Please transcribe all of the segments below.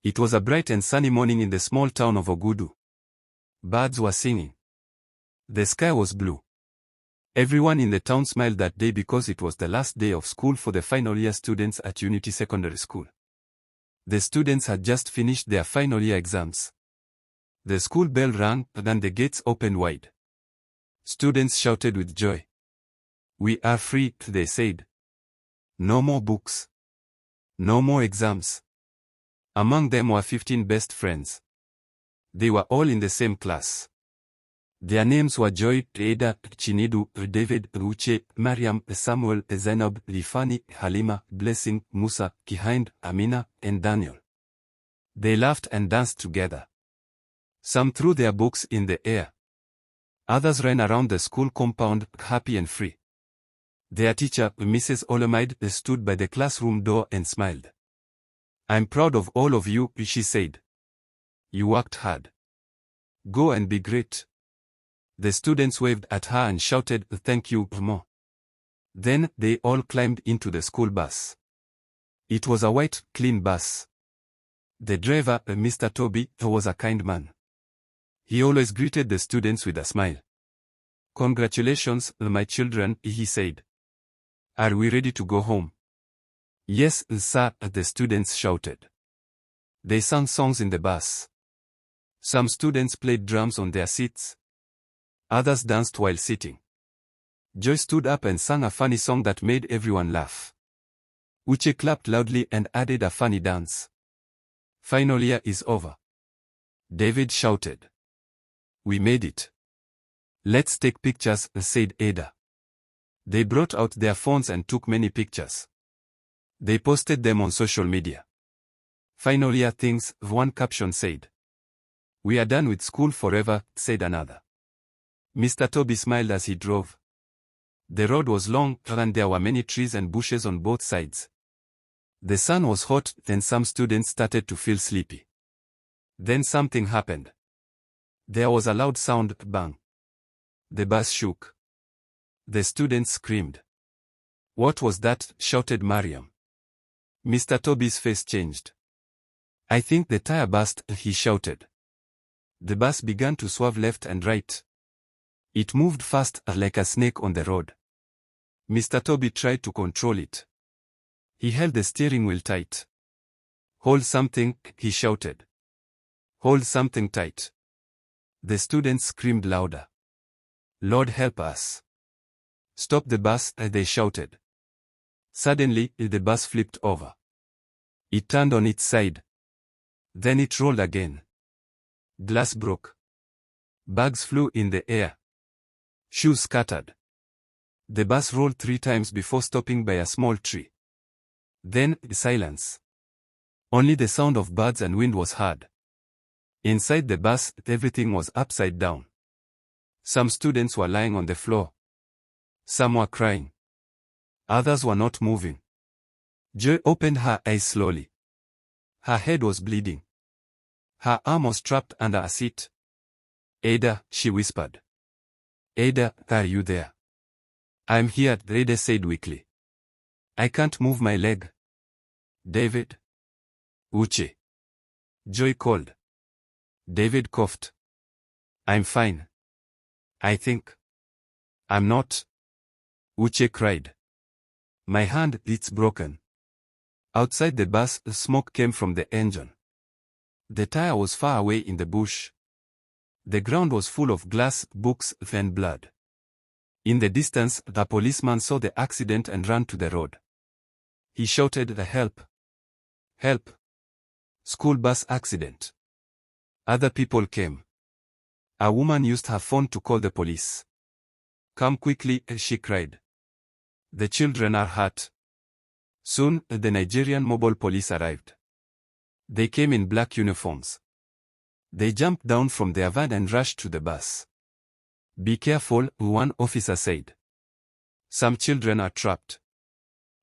It was a bright and sunny morning in the small town of Ogudu. Birds were singing. The sky was blue. Everyone in the town smiled that day because it was the last day of school for the final year students at Unity Secondary School. The students had just finished their final year exams. The school bell rang and the gates opened wide. Students shouted with joy. "We are free," they said. "No more books. No more exams." Among them were 15 best friends. They were all in the same class. Their names were Joy, Ada, Chinedu, David, Uche, Mariam, Samuel, Zainab, Rifani, Halima, Blessing, Musa, Kihind, Amina, and Daniel. They laughed and danced together. Some threw their books in the air. Others ran around the school compound, happy and free. Their teacher, Mrs. Olamide, stood by the classroom door and smiled. "I'm proud of all of you," she said. "You worked hard. Go and be great." The students waved at her and shouted, "Thank you, Mo." Then they all climbed into the school bus. It was a white, clean bus. The driver, Mr. Toby, was a kind man. He always greeted the students with a smile. "Congratulations, my children," he said. "Are we ready to go home?" "Yes, sir," the students shouted. They sang songs in the bus. Some students played drums on their seats. Others danced while sitting. Joy stood up and sang a funny song that made everyone laugh. Uche clapped loudly and added a funny dance. "Final year is over." David shouted. "We made it." "Let's take pictures," said Ada. They brought out their phones and took many pictures. They posted them on social media. "Final year things," one caption said. "We are done with school forever," said another. Mr. Toby smiled as he drove. The road was long and there were many trees and bushes on both sides. The sun was hot, then some students started to feel sleepy. Then something happened. There was a loud sound, bang. The bus shook. The students screamed. "What was that?" shouted Mariam. Mr. Toby's face changed. "I think the tire burst," he shouted. The bus began to swerve left and right. It moved fast like a snake on the road. Mr. Toby tried to control it. He held the steering wheel tight. "Hold something," he shouted. "Hold something tight." The students screamed louder. "Lord help us." "Stop the bus," they shouted. Suddenly, the bus flipped over. It turned on its side. Then it rolled again. Glass broke. Bags flew in the air. Shoes scattered. The bus rolled 3 times before stopping by a small tree. Then, silence. Only the sound of birds and wind was heard. Inside the bus, everything was upside down. Some students were lying on the floor. Some were crying. Others were not moving. Joy opened her eyes slowly. Her head was bleeding. Her arm was trapped under a seat. "Ada," she whispered. "Ada, are you there?" "I'm here," Ada said weakly. "I can't move my leg." "David?" "Uche?" Joy called. David coughed. "I'm fine. I think." "I'm not." Uche cried. "My hand, it's broken." Outside the bus, smoke came from the engine. The tire was far away in the bush. The ground was full of glass, books, and blood. In the distance, the policeman saw the accident and ran to the road. He shouted, "Help! Help! School bus accident!" Other people came. A woman used her phone to call the police. "Come quickly," she cried. "The children are hurt." Soon, the Nigerian mobile police arrived. They came in black uniforms. They jumped down from their van and rushed to the bus. "Be careful," one officer said. "Some children are trapped."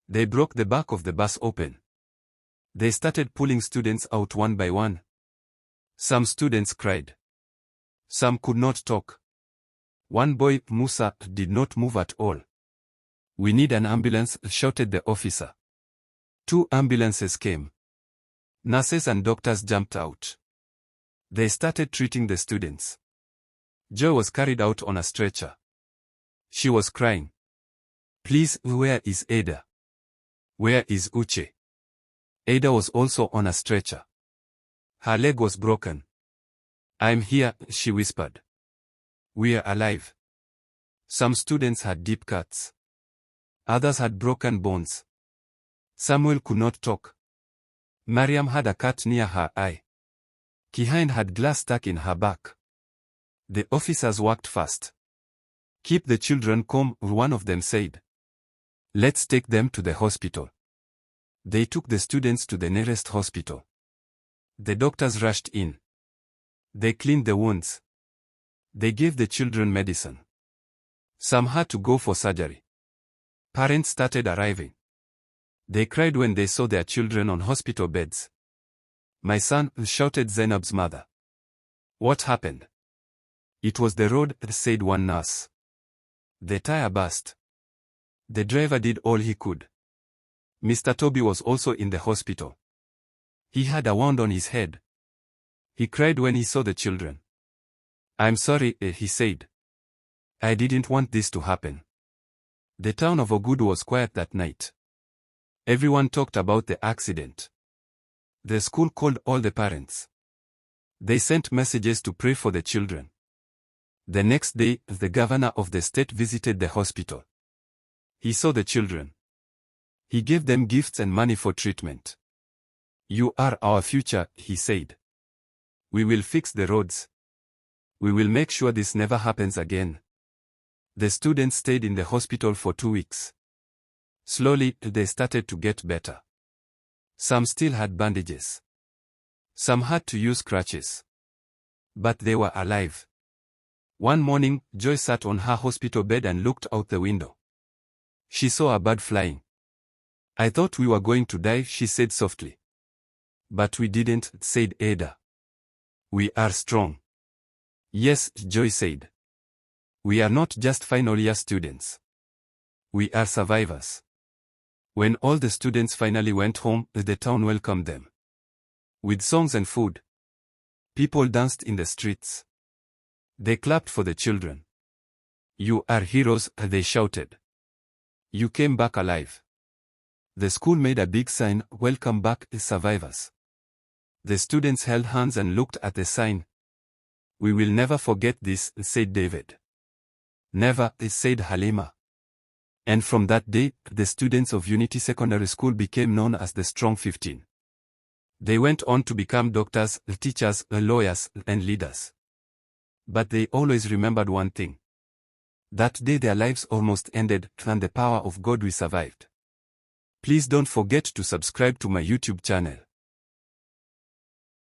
They broke the back of the bus open. They started pulling students out one by one. Some students cried. Some could not talk. One boy, Musa, did not move at all. "We need an ambulance," shouted the officer. 2 ambulances came. Nurses and doctors jumped out. They started treating the students. Joy was carried out on a stretcher. She was crying. Please, where is Ada? Where is Uche? Ada was also on a stretcher. Her leg was broken. I'm here, she whispered. We're alive. Some students had deep cuts. Others had broken bones. Samuel could not talk. Mariam had a cut near her eye. Kihain had glass stuck in her back. The officers worked fast. Keep the children calm, one of them said. Let's take them to the hospital. They took the students to the nearest hospital. The doctors rushed in. They cleaned the wounds. They gave the children medicine. Some had to go for surgery. Parents started arriving. They cried when they saw their children on hospital beds. My son, shouted Zainab's mother. What happened? It was the road, said one nurse. The tire burst. The driver did all he could. Mr. Toby was also in the hospital. He had a wound on his head. He cried when he saw the children. I'm sorry, he said. I didn't want this to happen. The town of Ogudu was quiet that night. Everyone talked about the accident. The school called all the parents. They sent messages to pray for the children. The next day, the governor of the state visited the hospital. He saw the children. He gave them gifts and money for treatment. You are our future, he said. We will fix the roads. We will make sure this never happens again. The students stayed in the hospital for 2 weeks. Slowly, they started to get better. Some still had bandages. Some had to use crutches. But they were alive. One morning, Joy sat on her hospital bed and looked out the window. She saw a bird flying. I thought we were going to die, she said softly. But we didn't, said Ada. We are strong. Yes, Joy said. We are not just final year students. We are survivors. When all the students finally went home, the town welcomed them. With songs and food. People danced in the streets. They clapped for the children. You are heroes, they shouted. You came back alive. The school made a big sign, welcome back, survivors. The students held hands and looked at the sign. We will never forget this, said David. Never, said Halima. And from that day, the students of Unity Secondary School became known as the Strong 15. They went on to become doctors, teachers, lawyers, and leaders. But they always remembered one thing. That day their lives almost ended, and the power of God we survived. Please don't forget to subscribe to my YouTube channel.